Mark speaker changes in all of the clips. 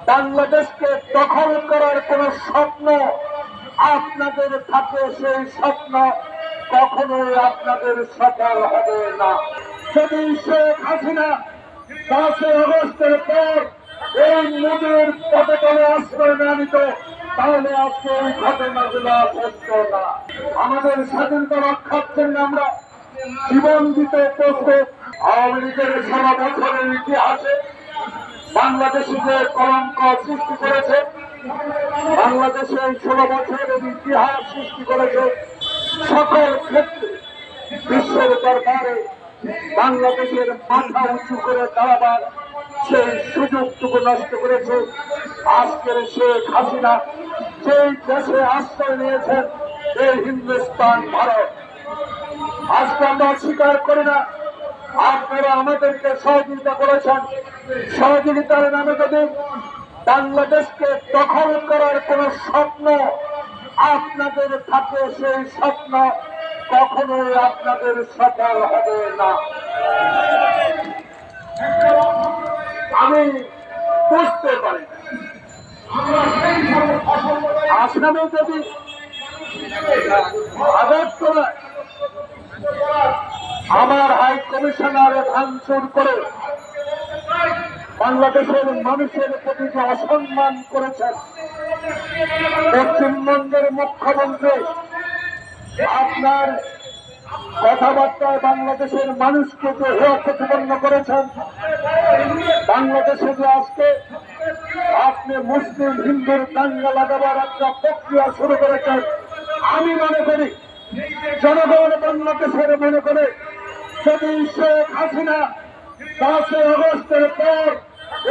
Speaker 1: বাংলাদেশকে দখল করার কোন স্বপ্ন আপনাদের থাকে, সেই স্বপ্ন কখনোই আপনাদের সফল হবে না। যদি শেখ হাসিনা 5 আগস্টের পর এই মোদীর পদতলে আশ্রয় না নিত, তাহলে আজকে এই ঘটনাগুলো ঘটত না। আমাদের স্বাধীনতা রক্ষার জন্য আমরা জীবন দিতে প্রস্তুত। আওয়ামী লীগের 16 বছরের ইতিহাসে বাংলাদেশে যে কলঙ্ক সৃষ্টি করেছে, বাংলাদেশে 16 বছরের ইতিহাস সৃষ্টি করেছে, সকল ক্ষেত্রে বিশ্বের দরবারে বাংলাদেশের মাথা উঁচু করে দাঁড়াবার সেই সুযোগটুকু নষ্ট করেছে। আজকের শেখ হাসিনা যেই দেশে আশ্রয় নিয়েছেন, এই হিন্দুস্তান ভারত, আজকে আমরা অস্বীকার করি না। আপনারা আমাদেরকে সহযোগিতা করেছেন। সহযোগিতার নামে যদি বাংলাদেশকে দখল করার কোন স্বপ্ন আপনাদের থাকে, সেই স্বপ্ন কখনোই আপনাদের সফল হবে না। আমি বুঝতে পারি আসামে যদি আগরতলায় আমার হাই কমিশনার ভাঙচুর করে বাংলাদেশের মানুষের প্রতি যে অসম্মান করেছেন, পশ্চিমবঙ্গের মুখ্যমন্ত্রী আপনার কথাবার্তায় বাংলাদেশের মানুষকে যে হেয় প্রতিপন্ন করেছেন, বাংলাদেশে যে আজকে আপনি মুসলিম হিন্দুর দাঙ্গা লাগাবার একটা প্রক্রিয়া শুরু করেছেন, আমি মনে করি জনগণ বাংলাদেশের মনে করে যদি শেখ হাসিনা 5 আগস্টের পর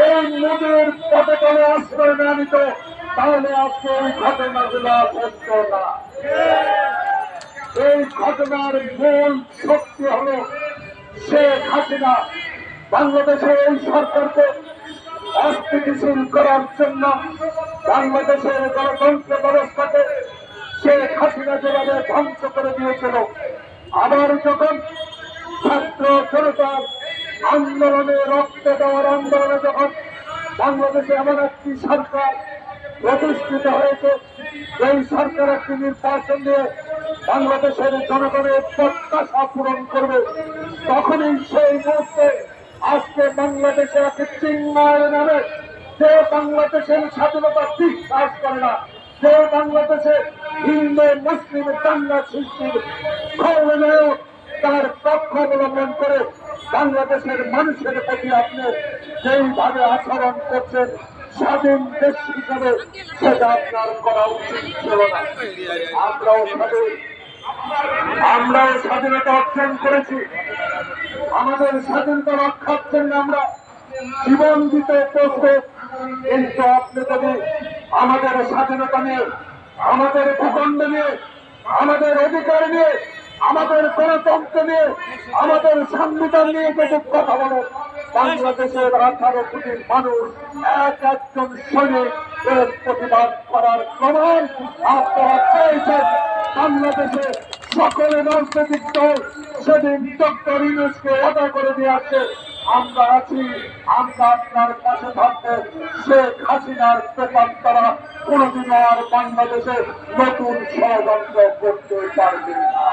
Speaker 1: এই মোদীর পদতলে আশ্রয় না নিত, তাহলে আজকে এই ঘটনাগুলো ঘটত না। এই ঘটনার মূল শক্তি হল শেখ হাসিনা বাংলাদেশের এই সরকারকে অস্থিতিশীল করার জন্য, বাংলাদেশের গণতন্ত্র ব্যবস্থাকে শেখ হাসিনা যেভাবে ধ্বংস করে দিয়েছিল, আবার যখন ছাত্র জনতার আন্দোলনে, রক্ত দেওয়ার আন্দোলনে যখন বাংলাদেশে এমন একটি সরকার প্রতিষ্ঠিত হয়েছে, এই সরকার একটি নির্বাচন দিয়ে বাংলাদেশের জনগণের প্রত্যাশা পূরণ করবে, তখনই সেই মুহূর্তে আজকে বাংলাদেশে একটি চিন্ময়ের নামে যে বাংলাদেশের স্বাধীনতা বিশ্বাস করে না, যে বাংলাদেশে হিন্দু মুসলিম দাঙ্গা সৃষ্টির খবর তার পক্ষ অবলম্বন করে বাংলাদেশের মানুষের প্রতি আপনি যেইভাবে আচরণ করছেন, স্বাধীন দেশ হিসাবে সেটা আপনার করা উচিত ছিল না। আমরাও স্বাধীনতা অর্জন করেছি। আমাদের স্বাধীনতা রক্ষার জন্য আমরা জীবন দিতে প্রস্তুত। কিন্তু আপনি যদি আমাদের স্বাধীনতা নিয়ে, আমাদের ভূখণ্ড নিয়ে, আমাদের অধিকার নিয়ে, আমাদের গণতন্ত্র নিয়ে, আমাদের সংবিধান নিয়ে যদি কথা বলেন, বাংলাদেশের 18 কোটি মানুষ একজন সৈনিক এর প্রতিবাদ করার প্রমাণ আপনারা পেয়েছেন। বাংলাদেশে সকলে রাজনৈতিক দল সেদিন ডক্টর ইউনূসকে ওয়াদা করে দিয়ে আসছে, আমরা আছি, আমরা আপনার পাশে থাকতে। শেখ হাসিনার পেপার তারা কোনদিন আর বাংলাদেশে নতুন ষড়যন্ত্র করতে পারবে না।